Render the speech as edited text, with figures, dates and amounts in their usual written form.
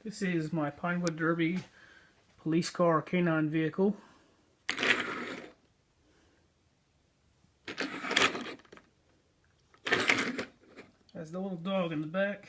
This is my Pinewood Derby police car canine vehicle. Has the little dog in the back.